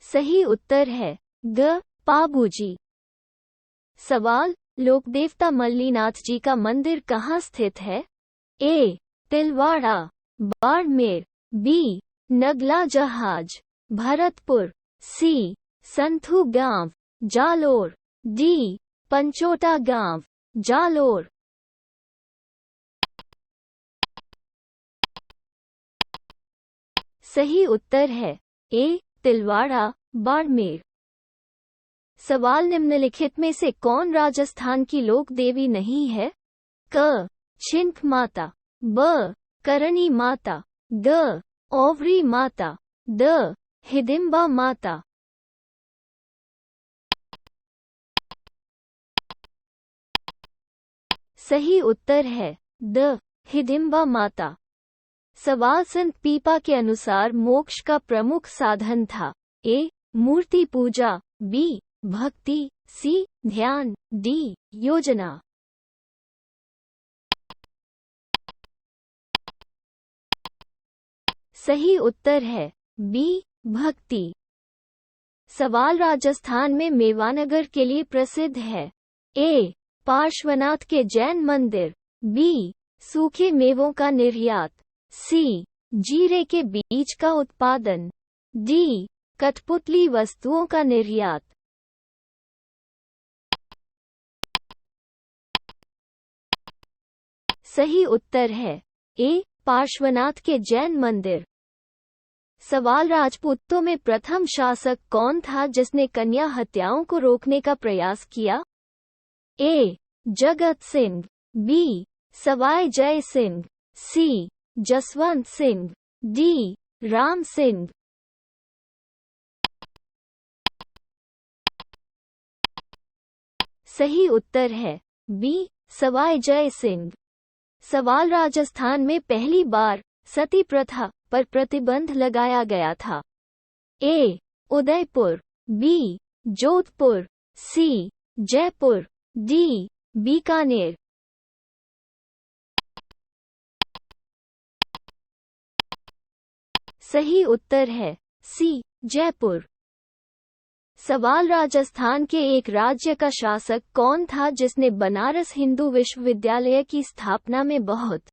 Speaker 1: सही उत्तर है ग पाबूजी। सवाल लोकदेवता मल्लीनाथ जी का मंदिर कहाँ स्थित है? ए तिलवाड़ा, बाड़मेर, बी नगला जहाज, भरतपुर, सी संथू गांव, जालोर, डी पंचोटा गांव, जालोर। सही उत्तर है ए तिलवाड़ा, बाड़मेर। सवाल निम्नलिखित में से कौन राजस्थान की लोक देवी नहीं है? क छिंक माता, ब करणी माता, ग ओवरी माता, द हिडिंबा माता। सही उत्तर है द हिडिंबा माता। सवाल संत पीपा के अनुसार मोक्ष का प्रमुख साधन था? ए मूर्ति पूजा, बी भक्ति, सी ध्यान, डी योजना। सही उत्तर है बी भक्ति। सवाल राजस्थान में मेवानगर के लिए प्रसिद्ध है? ए पार्श्वनाथ के जैन मंदिर, बी सूखे मेवों का निर्यात, सी जीरे के बीज का उत्पादन, डी कठपुतली वस्तुओं का निर्यात। सही उत्तर है ए पार्श्वनाथ के जैन मंदिर। सवाल राजपूतों में प्रथम शासक कौन था जिसने कन्या हत्याओं को रोकने का प्रयास किया? ए जगत सिंह, बी सवाई जय सिंह, सी जसवंत सिंह, डी राम सिंह। सही उत्तर है बी सवाई जय सिंह। सवाल राजस्थान में पहली बार सती प्रथा पर प्रतिबंध लगाया गया था? ए उदयपुर, बी जोधपुर, सी जयपुर, डी बीकानेर। सही उत्तर है सी जयपुर। सवाल राजस्थान के एक राज्य का शासक कौन था जिसने बनारस हिंदू विश्वविद्यालय की स्थापना में बहुत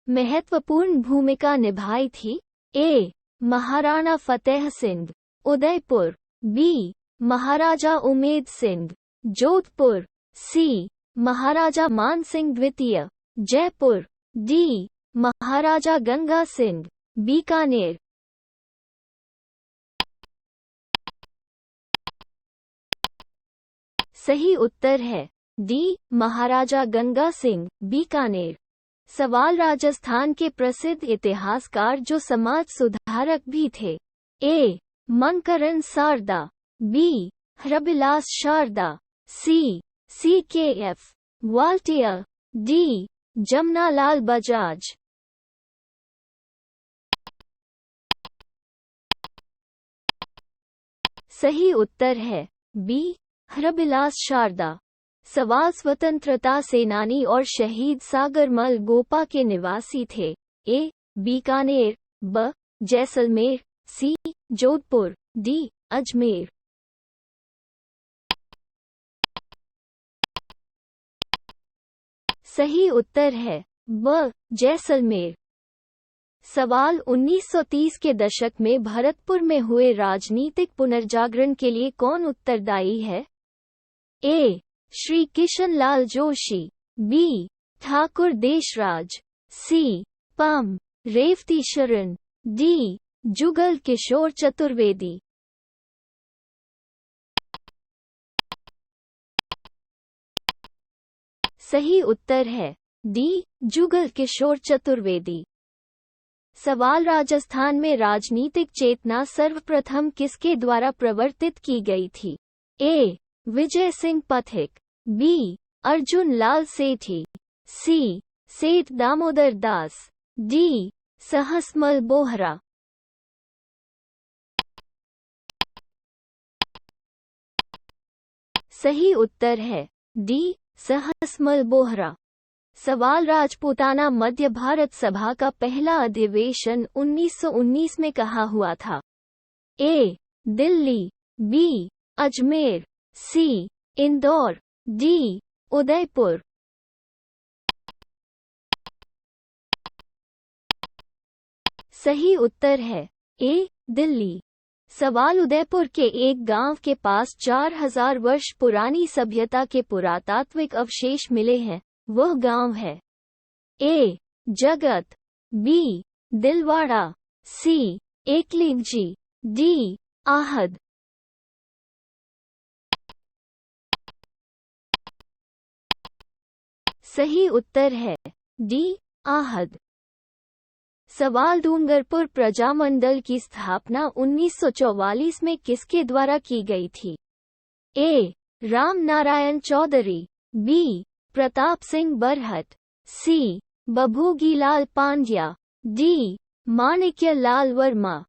Speaker 1: महत्वपूर्ण भूमिका निभाई थी? ए महाराणा फतेह सिंह, उदयपुर, बी महाराजा उमेद सिंह, जोधपुर, सी महाराजा मान सिंह द्वितीय, जयपुर, डी महाराजा गंगा सिंह, बीकानेर। सही उत्तर है डी महाराजा गंगा सिंह, बीकानेर। सवाल राजस्थान के प्रसिद्ध इतिहासकार जो समाज सुधारक भी थे। ए मंकरन शारदा, बी हरबिलास शारदा, सी के एफ वाल्टियर, डी जमनालाल बजाज। सही उत्तर है बी हरबिलास शारदा। सवाल स्वतंत्रता सेनानी और शहीद सागरमल गोपा के निवासी थे। ए बीकानेर, ब जैसलमेर, सी जोधपुर, डी अजमेर। सही उत्तर है ब जैसलमेर। सवाल 1930 के दशक में भरतपुर में हुए राजनीतिक पुनर्जागरण के लिए कौन उत्तरदायी है? ए श्री किशन लाल जोशी, बी ठाकुर देशराज, सी पम रेवती शरण, डी जुगल किशोर चतुर्वेदी। सही उत्तर है डी जुगल किशोर चतुर्वेदी। सवाल राजस्थान में राजनीतिक चेतना सर्वप्रथम किसके द्वारा प्रवर्तित की गई थी? ए विजय सिंह पथिक, बी अर्जुन लाल सेठी, सी सेठ दामोदर दास, डी सहसमल बोहरा। सही उत्तर है डी सहसमल बोहरा। सवाल राजपूताना मध्य भारत सभा का पहला अधिवेशन 1919 में कहाँ हुआ था? ए दिल्ली, बी अजमेर, सी इंदौर, डी उदयपुर। सही उत्तर है ए दिल्ली। सवाल उदयपुर के एक गांव के पास 4000 वर्ष पुरानी सभ्यता के पुरातात्विक अवशेष मिले हैं, वह गांव है? ए जगत, बी दिलवाड़ा, सी एकलिंगजी, डी आहद। सही उत्तर है डी आहद। सवाल डूंगरपुर प्रजामंडल की स्थापना 1944 में किसके द्वारा की गई थी? ए राम नारायण चौधरी, बी प्रताप सिंह बरहट, सी बभोगीलाल पांड्या, डी माणिक्य लाल वर्मा।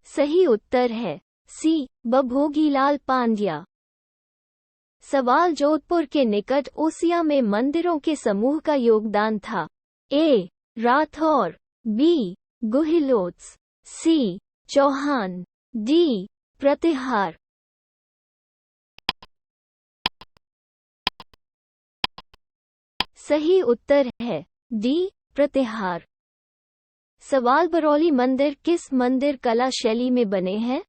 Speaker 1: सही उत्तर है सी बभोगीलाल पांड्या। सवाल जोधपुर के निकट ओसिया में मंदिरों के समूह का योगदान था? ए राठौर, बी गुहिलोत्स, सी चौहान, डी प्रतिहार। सही उत्तर है डी प्रतिहार। सवाल बरौली मंदिर किस मंदिर कला शैली में बने हैं?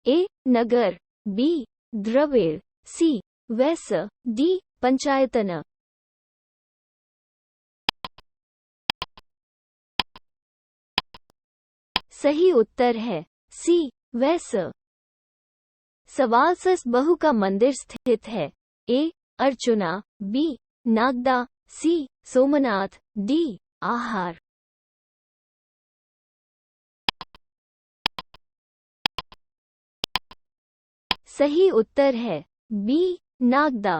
Speaker 1: ए नगर, बी द्रविड़, सी वैश्य, डी पंचायतन। सही उत्तर है सी वैश्य। सवाल सस बहु का मंदिर स्थित है? ए अर्चुना, बी नागदा, सी सोमनाथ, डी आहार। सही उत्तर है बी नागदा।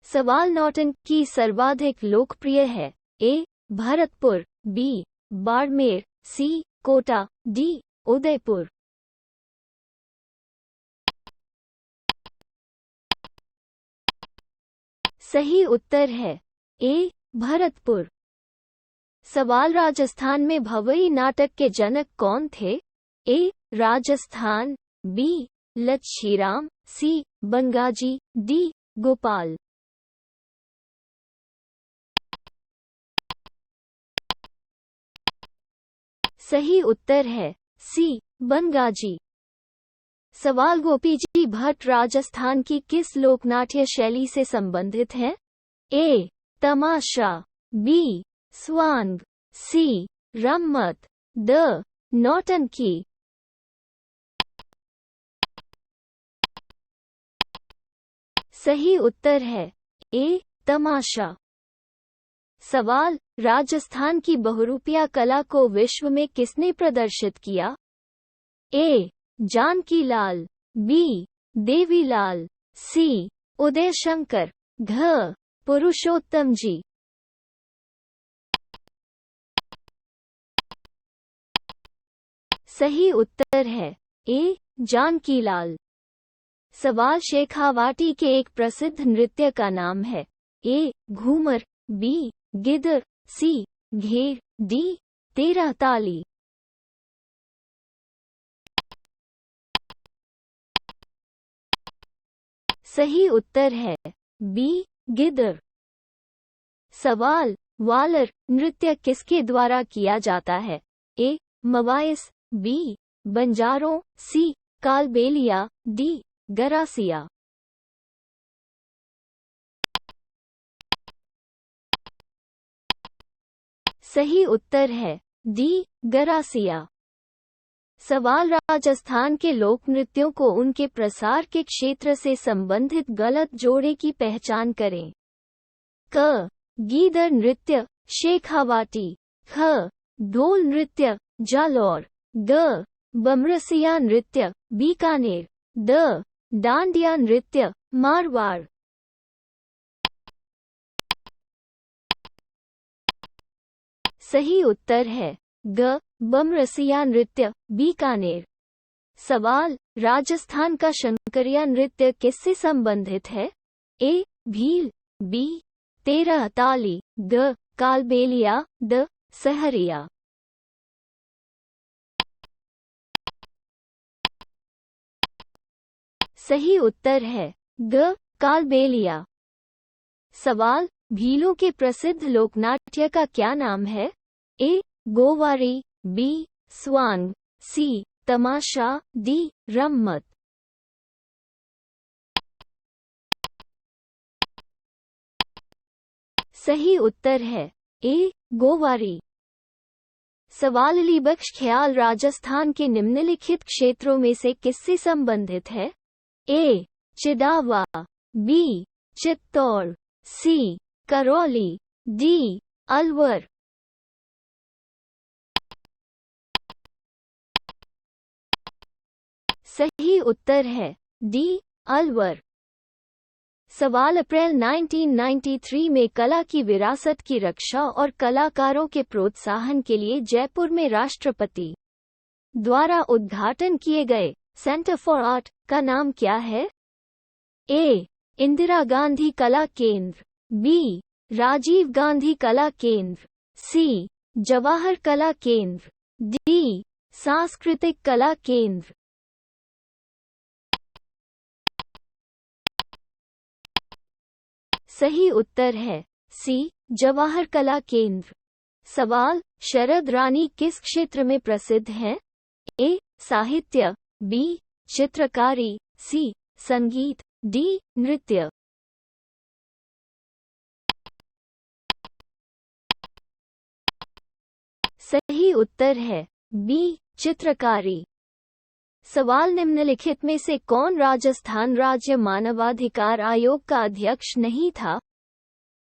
Speaker 1: सवाल नौटंकी की सर्वाधिक लोकप्रिय है? ए भरतपुर, बी बाड़मेर, सी कोटा, डी उदयपुर। सही उत्तर है ए भरतपुर। सवाल राजस्थान में भवई नाटक के जनक कौन थे? ए राजस्थान, बी लच्छीराम, सी बंगाजी, डी गोपाल। सही उत्तर है सी बनगाजी। सवाल गोपीजी भट्ट राजस्थान की किस लोकनाट्य शैली से संबंधित है? ए तमाशा, बी स्वांग, सी रम्मत, द नौटंकी। सही उत्तर है ए तमाशा। सवाल राजस्थान की बहुरूपिया कला को विश्व में किसने प्रदर्शित किया? ए जानकी लाल, बी देवीलाल, सी उदय शंकर, घ पुरुषोत्तम जी। सही उत्तर है ए जानकी लाल। सवाल शेखावाटी के एक प्रसिद्ध नृत्य का नाम है? ए घूमर, बी गिदर, सी घेर, डी 13 ताली। सही उत्तर है बी गिदर। सवाल वालर नृत्य किसके द्वारा किया जाता है? ए मवाइस, बी बंजारों, सी कालबेलिया, डी गरासिया। सही उत्तर है डी गरासिया। सवाल राजस्थान के लोक नृत्यों को उनके प्रसार के क्षेत्र से संबंधित गलत जोड़े की पहचान करें। क गीदर नृत्य शेखावाटी, ख ढोल नृत्य जालौर, ग बमरसिया नृत्य बीकानेर, द डांडिया नृत्य मारवाड़। सही उत्तर है ग बमरसिया नृत्य बीकानेर। सवाल राजस्थान का शंकरिया नृत्य किससे संबंधित है? ए भील, बी 13 ताली, ग कालबेलिया, द सहरिया। सही उत्तर है ग कालबेलिया। सवाल भीलों के प्रसिद्ध लोकनाट्य का क्या नाम है? ए गोवारी, बी स्वांग, सी तमाशा, डी रम्मत। सही उत्तर है ए गोवारी। सवाल अलीबख्श ख्याल राजस्थान के निम्नलिखित क्षेत्रों में से किससे संबंधित है? ए चिदावा, बी चित्तौड़, सी करौली, डी अलवर। सही उत्तर है डी अलवर। सवाल अप्रैल 1993 में कला की विरासत की रक्षा और कलाकारों के प्रोत्साहन के लिए जयपुर में राष्ट्रपति द्वारा उद्घाटन किए गए सेंटर फॉर आर्ट का नाम क्या है? ए इंदिरा गांधी कला केंद्र, बी राजीव गांधी कला केंद्र, सी जवाहर कला केंद्र, डी सांस्कृतिक कला केंद्र। सही उत्तर है सी जवाहर कला केंद्र। सवाल शरद रानी किस क्षेत्र में प्रसिद्ध हैं? ए साहित्य, बी चित्रकारी, सी संगीत, डी नृत्य। सही उत्तर है बी चित्रकारी। सवाल निम्नलिखित में से कौन राजस्थान राज्य मानवाधिकार आयोग का अध्यक्ष नहीं था?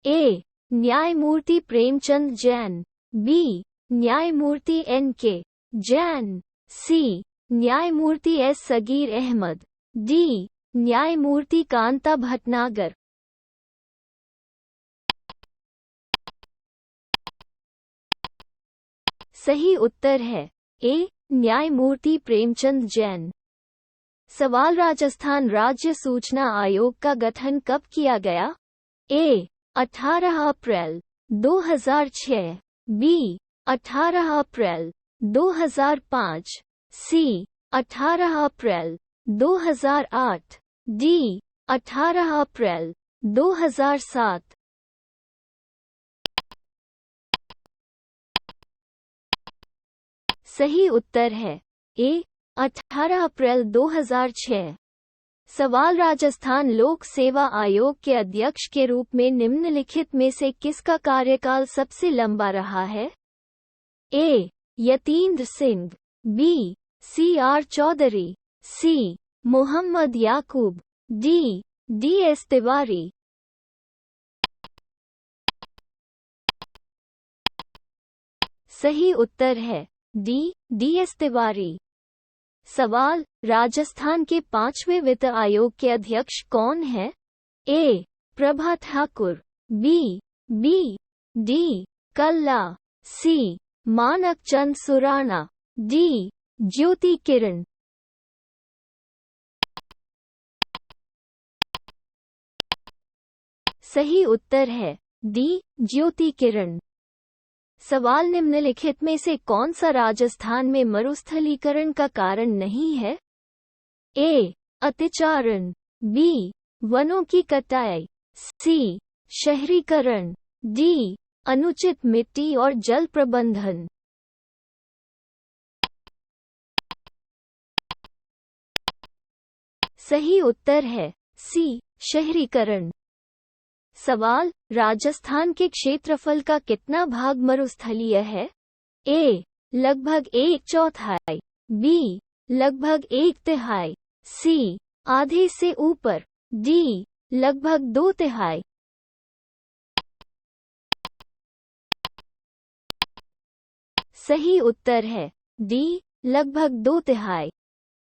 Speaker 1: ए न्यायमूर्ति प्रेमचंद जैन, बी न्यायमूर्ति एन.के. जैन, सी न्यायमूर्ति एस सगीर अहमद, डी न्यायमूर्ति कांता भटनागर। सही उत्तर है ए न्यायमूर्ति प्रेमचंद जैन। सवाल राजस्थान राज्य सूचना आयोग का गठन कब किया गया? ए 18 अप्रैल 2006, बी 18 अप्रैल 2005, सी 18 अप्रैल 2008, डी 18 अप्रैल 2007। सही उत्तर है ए 18 अप्रैल 2006। सवाल राजस्थान लोक सेवा आयोग के अध्यक्ष के रूप में निम्नलिखित में से किसका कार्यकाल सबसे लंबा रहा है? ए यतीन्द्र सिंह, बी CR चौधरी, सी मोहम्मद याकूब, डी DS तिवारी। सही उत्तर है डी DS तिवारी। सवाल राजस्थान के 5वें वित्त आयोग के अध्यक्ष कौन है? ए प्रभा ठाकुर, बी डी कल्ला, सी मानक चंद सुराणा, डी ज्योति किरण। सही उत्तर है डी ज्योति किरण। सवाल निम्नलिखित में से कौन सा राजस्थान में मरुस्थलीकरण का कारण नहीं है? ए अतिचारण, बी वनों की कटाई, सी शहरीकरण, डी अनुचित मिट्टी और जल प्रबंधन। सही उत्तर है सी शहरीकरण। सवाल राजस्थान के क्षेत्रफल का कितना भाग मरुस्थलीय है? ए लगभग 1/4, बी लगभग 1/3, सी आधे से ऊपर, डी लगभग 2/3। सही उत्तर है डी लगभग 2/3।